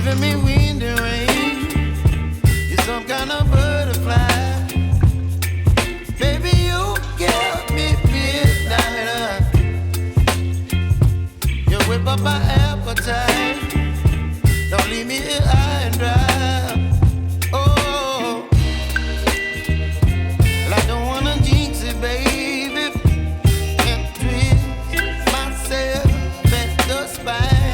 giving me wind and rain. You're some kind of butterfly. Baby, you give me midnight. You whip up my appetite. Don't leave me here high and dry. Oh, well, I don't wanna jinx it, baby, and twist myself at the spine.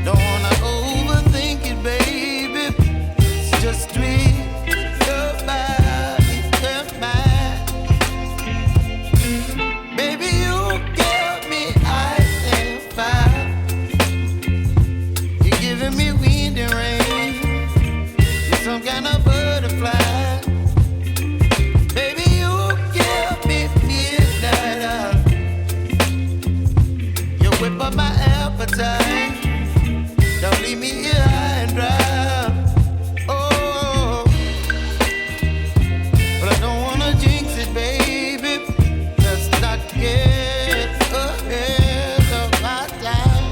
Don't wanna overthink it, baby. It's just twist your body and mine. Baby, you give me ice and fire. You're giving me wind and rain. You're some kind of butterfly. Baby, you give me midnight. You whip up my appetite. Don't leave me here high and dry. Oh, but I don't wanna jinx it, baby. Let's not get ahead of my time.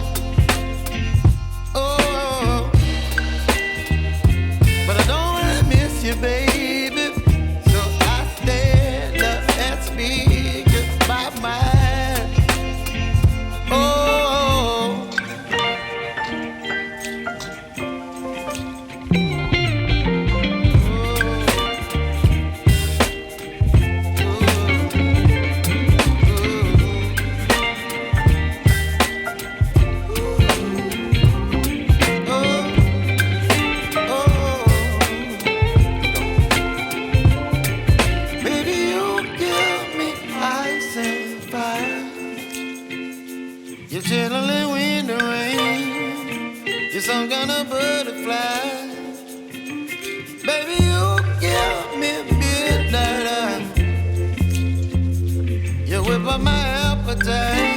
Oh, but I don't wanna miss you, baby. So I stand up and speak my mind. Oh. Baby, you give me ice and fire. You're chilling wind and rain. You're some kind of butterfly. Baby, you give me midnight. You whip up my appetite.